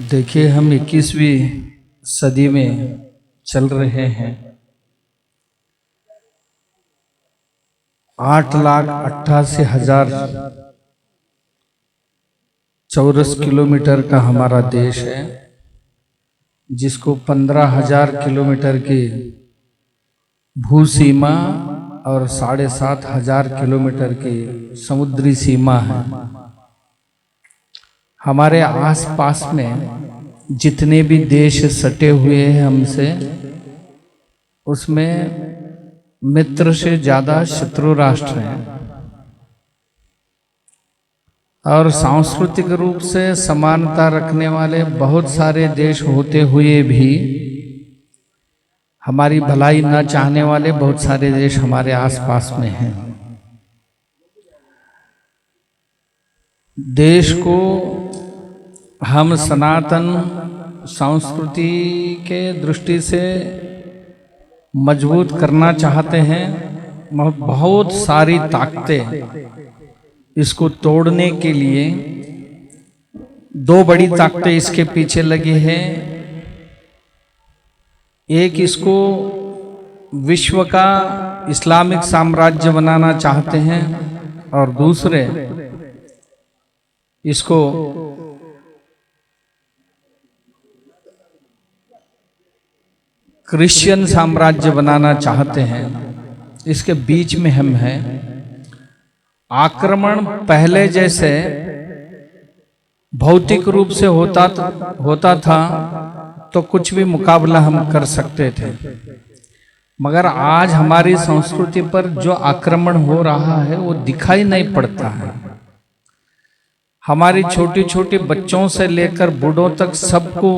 देखिए, हम 21वीं सदी में चल रहे हैं। 8,88,000 चौरस किलोमीटर का हमारा देश है, जिसको 15,000 किलोमीटर की भू सीमा और 7,500 किलोमीटर की समुद्री सीमा है। हमारे आसपास में जितने भी देश सटे हुए हैं हमसे, उसमें मित्र से ज़्यादा शत्रु राष्ट्र हैं। और सांस्कृतिक रूप से समानता रखने वाले बहुत सारे देश होते हुए भी हमारी भलाई न चाहने वाले बहुत सारे देश हमारे आसपास में हैं। देश को हम सनातन संस्कृति के दृष्टि से मजबूत करना चाहते हैं। बहुत सारी ताकतें इसको तोड़ने के लिए, दो बड़ी ताकतें इसके पीछे लगी हैं। एक, इसको विश्व का इस्लामिक साम्राज्य बनाना चाहते हैं, और दूसरे इसको क्रिश्चियन साम्राज्य बनाना चाहते हैं। इसके बीच में हम हैं। आक्रमण पहले जैसे भौतिक रूप से होता था तो कुछ भी मुकाबला हम कर सकते थे, मगर आज हमारी संस्कृति पर जो आक्रमण हो रहा है वो दिखाई नहीं पड़ता है। हमारी छोटी छोटी बच्चों से लेकर बूढ़ों तक सबको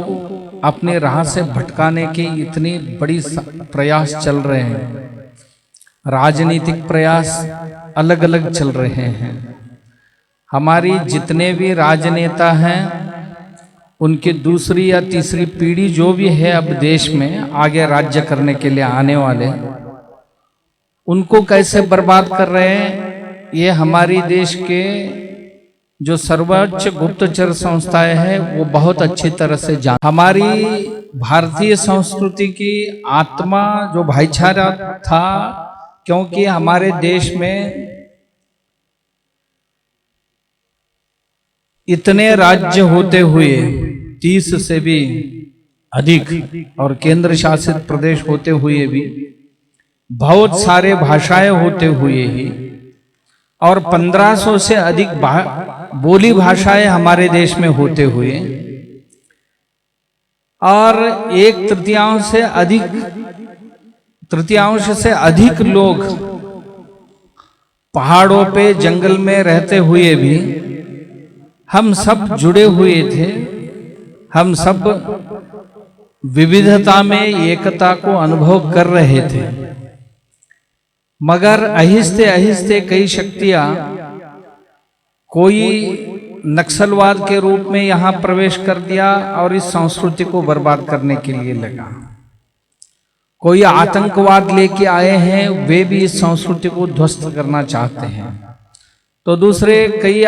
अपने राह से भटकाने के इतनी बड़ी प्रयास चल रहे हैं। राजनीतिक प्रयास अलग अलग चल रहे हैं। हमारी जितने भी राजनेता हैं, उनकी दूसरी या तीसरी पीढ़ी जो भी है अब देश में आगे राज्य करने के लिए आने वाले, उनको कैसे बर्बाद कर रहे हैं, ये हमारी देश के जो सर्वोच्च गुप्तचर संस्थाएं हैं वो बहुत अच्छी तरह से जान। हमारी भारतीय संस्कृति की आत्मा जो भाईचारा था, क्योंकि हमारे देश में इतने राज्य होते हुए 30 से भी अधिक और केंद्र शासित प्रदेश होते हुए भी, बहुत सारे भाषाएं होते हुए ही, और 1500 से अधिक बोली भाषाएं हमारे देश में होते हुए, और 1/3 से अधिक लोग पहाड़ों पे जंगल में रहते हुए भी हम सब जुड़े हुए थे। हम सब विविधता में एकता को अनुभव कर रहे थे, मगर आहिस्ते आहिस्ते कई शक्तियां, कोई नक्सलवाद के रूप में यहाँ प्रवेश कर दिया और इस संस्कृति को बर्बाद करने के लिए लगा। कोई आतंकवाद लेके आए हैं, वे भी इस संस्कृति को ध्वस्त करना चाहते हैं। तो दूसरे कई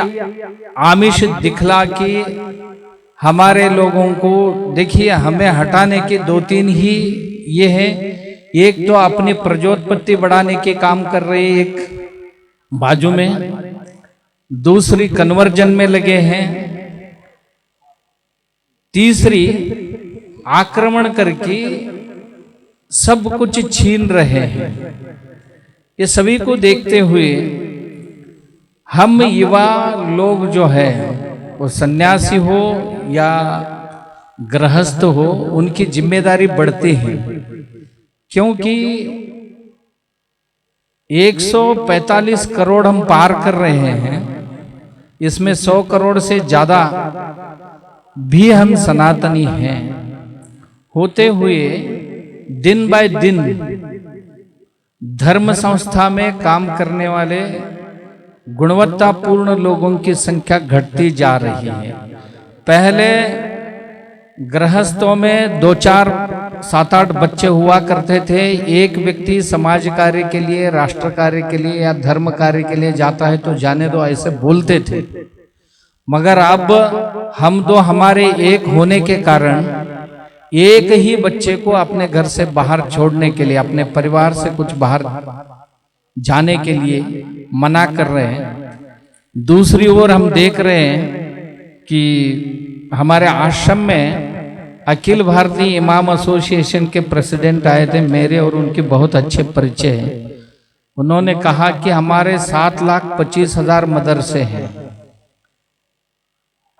आमिष दिखला के हमारे लोगों को, देखिए, हमें हटाने के 2-3 ही ये है। एक तो अपनी प्रजोत्पत्ति बढ़ाने के काम कर रहे, एक बाजू में, दूसरी कन्वर्जन में लगे हैं, तीसरी आक्रमण करके सब कुछ छीन रहे हैं। ये सभी को देखते हुए हम युवा लोग जो है, वो सन्यासी हो या गृहस्थ हो, उनकी जिम्मेदारी बढ़ती है। क्योंकि 145 करोड़ हम पार कर रहे हैं, इसमें 100 करोड़ से ज्यादा भी हम सनातनी हैं। होते हुए दिन बाय दिन धर्म संस्था में काम करने वाले गुणवत्तापूर्ण लोगों की संख्या घटती जा रही है। पहले गृहस्थों में 2-4, 7-8 बच्चे हुआ करते थे। एक व्यक्ति समाज कार्य के लिए, राष्ट्र कार्य के लिए या धर्म कार्य के लिए जाता है तो जाने दो, ऐसे बोलते थे। मगर अब हम दो हमारे एक होने के कारण एक ही बच्चे को अपने घर से बाहर छोड़ने के लिए, अपने परिवार से कुछ बाहर जाने के लिए मना कर रहे हैं। दूसरी ओर हम देख रहे हैं कि हमारे आश्रम में अखिल भारतीय इमाम एसोसिएशन के प्रेसिडेंट आए थे, मेरे और उनके बहुत अच्छे परिचय हैं। उन्होंने कहा कि हमारे 7,25,000 मदरसे हैं,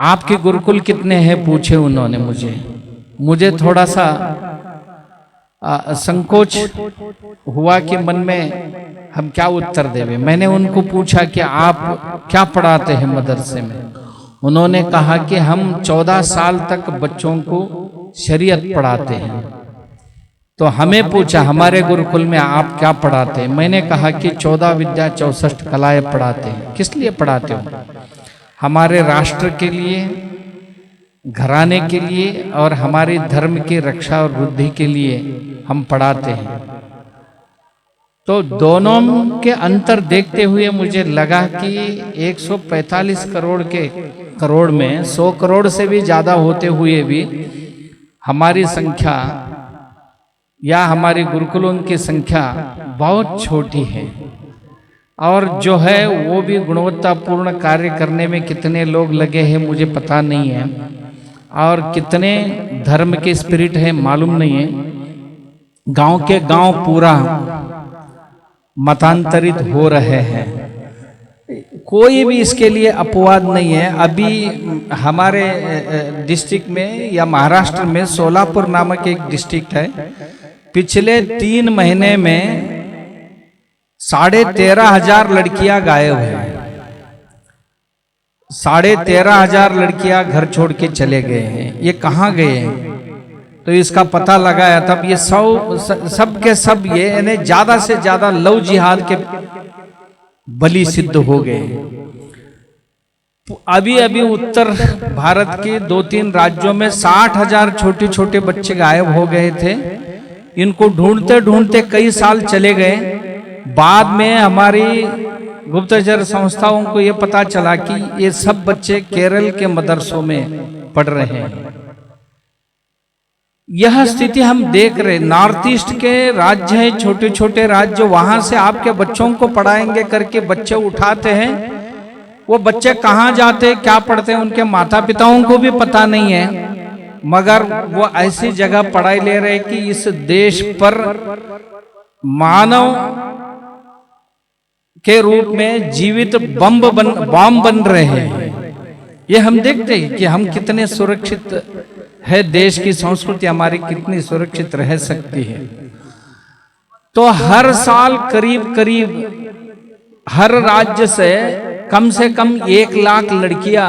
आपके गुरुकुल कितने हैं पूछे उन्होंने मुझे थोड़ा सा संकोच हुआ कि मन में हम क्या उत्तर देवे। मैंने उनको पूछा कि आप क्या पढ़ाते हैं मदरसे में। उन्होंने कहा कि हम 14 साल तक बच्चों को शरीयत पढ़ाते हैं। तो हमें पूछा हमारे गुरुकुल में आप क्या पढ़ाते हैं। मैंने कहा कि 14 विद्या 64 कलाएं पढ़ाते हैं। किस लिए पढ़ाते हो? हमारे राष्ट्र के लिए, घराने के लिए और हमारे धर्म की रक्षा और वृद्धि के लिए हम पढ़ाते हैं। तो दोनों के अंतर देखते हुए मुझे लगा कि 145 करोड़ में 100 करोड़ से भी ज्यादा होते हुए भी हमारी संख्या या हमारे गुरुकुलों की संख्या बहुत छोटी है। और जो है वो भी गुणवत्तापूर्ण कार्य करने में कितने लोग लगे हैं मुझे पता नहीं है, और कितने धर्म के स्पिरिट है मालूम नहीं है। गांव के गांव पूरा मतांतरित हो रहे हैं। कोई भी इसके लिए अपवाद नहीं है। अभी हमारे डिस्ट्रिक्ट में या महाराष्ट्र में सोलापुर नामक एक डिस्ट्रिक्ट है, पिछले 3 महीने में 13,500 लड़कियां गायब हैं। 13,500 लड़कियां घर छोड़ के चले गए हैं। ये कहाँ गए हैं? तो इसका पता लगाया तब ये सब के सब ये यानी ज्यादा से ज्यादा लव जिहाद के बलि सिद्ध हो गए। अभी उत्तर भारत के 2-3 राज्यों में 60,000 छोटे छोटे बच्चे गायब हो गए थे। इनको ढूंढते ढूंढते कई साल चले गए। बाद में हमारी गुप्तचर संस्थाओं को यह पता चला कि ये सब बच्चे केरल के मदरसों में पढ़ रहे हैं। यह स्थिति हम देख रहे। नॉर्थ ईस्ट के राज्य हैं, छोटे छोटे राज्य, वहां से आपके बच्चों को पढ़ाएंगे करके बच्चे उठाते हैं। वो बच्चे कहाँ जाते क्या पढ़ते हैं उनके माता पिताओं को भी पता नहीं है, मगर वो ऐसी जगह पढ़ाई ले रहे कि इस देश पर मानव के रूप में जीवित बम बन रहे हैं। ये हम देखते हैं कि हम कितने सुरक्षित है, देश की संस्कृति हमारी कितनी सुरक्षित रह सकती है। तो हर साल करीब हर राज्य से कम 1 लाख लड़कियां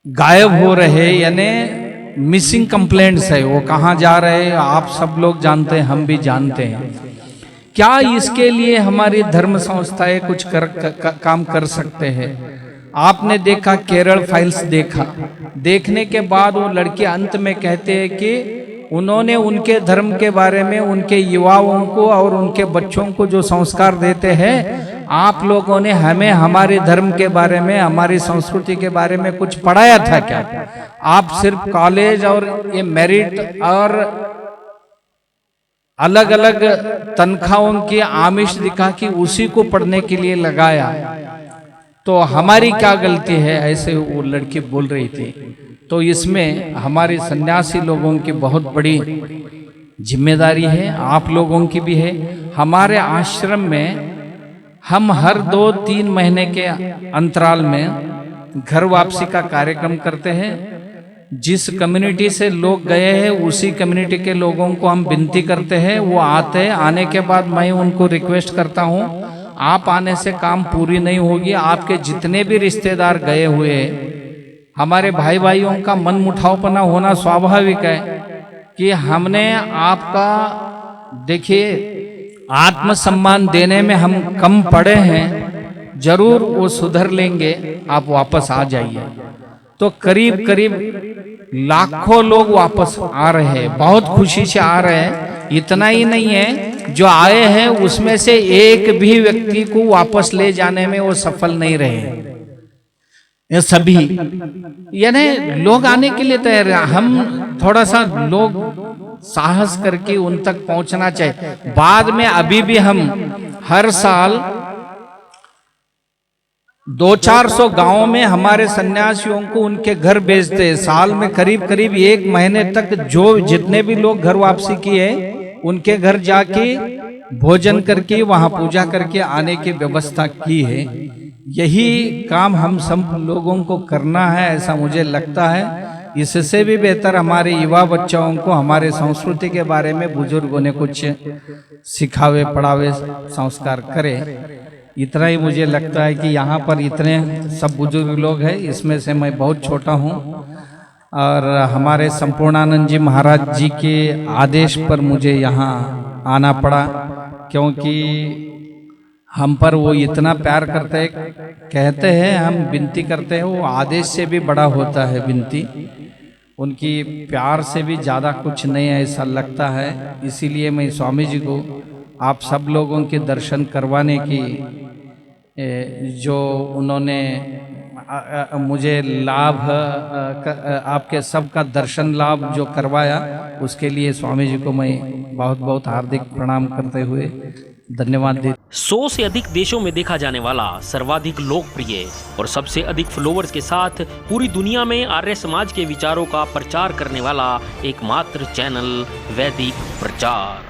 गायब हो रहे, यानी मिसिंग कंप्लेंट्स है। वो कहाँ जा रहे हैं आप सब लोग जानते हैं, हम भी जानते हैं। क्या इसके लिए हमारी धर्म संस्थाएं कुछ काम कर सकते हैं? आपने देखा केरल फाइल्स देखने के बाद वो लड़के अंत में कहते हैं कि उन्होंने उनके धर्म के बारे में उनके युवाओं को और उनके बच्चों को जो संस्कार देते हैं, आप लोगों ने हमें हमारे धर्म के बारे में, हमारी संस्कृति के बारे में कुछ पढ़ाया था क्या? आप सिर्फ कॉलेज और ये मेरिट और अलग अलग तनख्वाहों की आमिष दिखा कि उसी को पढ़ने के लिए लगाया। तो हमारी क्या गलती है? ऐसे वो लड़की बोल रही थी। तो इसमें हमारे सन्यासी लोगों की बहुत बड़ी जिम्मेदारी है, आप लोगों की भी है। हमारे आश्रम में हम हर 2-3 महीने के अंतराल में घर वापसी का कार्यक्रम करते हैं। जिस कम्युनिटी से लोग गए हैं उसी कम्युनिटी के लोगों को हम विनती करते हैं, वो आते हैं। आने के बाद मैं उनको रिक्वेस्ट करता हूँ, आप आने से काम पूरी नहीं होगी। आपके जितने भी रिश्तेदार गए हुए, हमारे भाइयों का मन मुठावपना होना स्वाभाविक है कि हमने आपका, देखिए, आत्मसम्मान देने में हम कम पड़े हैं, जरूर वो सुधर लेंगे, आप वापस आ जाइए। तो करीब लाखों लोग वापस आ रहे हैं, बहुत खुशी से आ रहे हैं। इतना ही नहीं है, जो आए हैं उसमें से एक भी व्यक्ति को वापस ले जाने में वो सफल नहीं रहे। ये सभी यानी लोग आने के लिए तैयार हैं। हम थोड़ा सा लोग साहस करके उन तक पहुंचना चाहिए। बाद में अभी भी हम हर साल 200-400 गांवों में हमारे सन्यासियों को उनके घर भेजते हैं। साल में करीब करीब 1 महीने तक जो जितने भी लोग घर वापसी किए उनके घर जाके भोजन करके वहां पूजा करके आने की व्यवस्था की है। यही काम हम सब लोगों को करना है, ऐसा मुझे लगता है। इससे भी बेहतर हमारे युवा बच्चों को हमारे संस्कृति के बारे में बुजुर्गों ने कुछ सिखावे पढ़ावे संस्कार करे। इतना ही मुझे लगता है कि यहाँ पर इतने सब बुजुर्ग लोग हैं, इसमें से मैं बहुत छोटा हूँ और हमारे संपूर्णानंद जी महाराज जी के आदेश पर मुझे यहाँ आना पड़ा, क्योंकि हम पर वो इतना प्यार करते हैं। कहते हैं हम विनती करते हैं, वो आदेश से भी बड़ा होता है विनती, उनकी प्यार से भी ज़्यादा कुछ नहीं है ऐसा लगता है। इसीलिए मैं स्वामी जी को आप सब लोगों के दर्शन करवाने की जो उन्होंने मुझे लाभ आपके सबका दर्शन लाभ जो करवाया, उसके लिए स्वामी जी को मैं बहुत बहुत हार्दिक प्रणाम करते हुए धन्यवाद देता। 100 से अधिक देशों में देखा जाने वाला, सर्वाधिक लोकप्रिय और सबसे अधिक फॉलोअर्स के साथ पूरी दुनिया में आर्य समाज के विचारों का प्रचार करने वाला एकमात्र चैनल वैदिक प्रचार।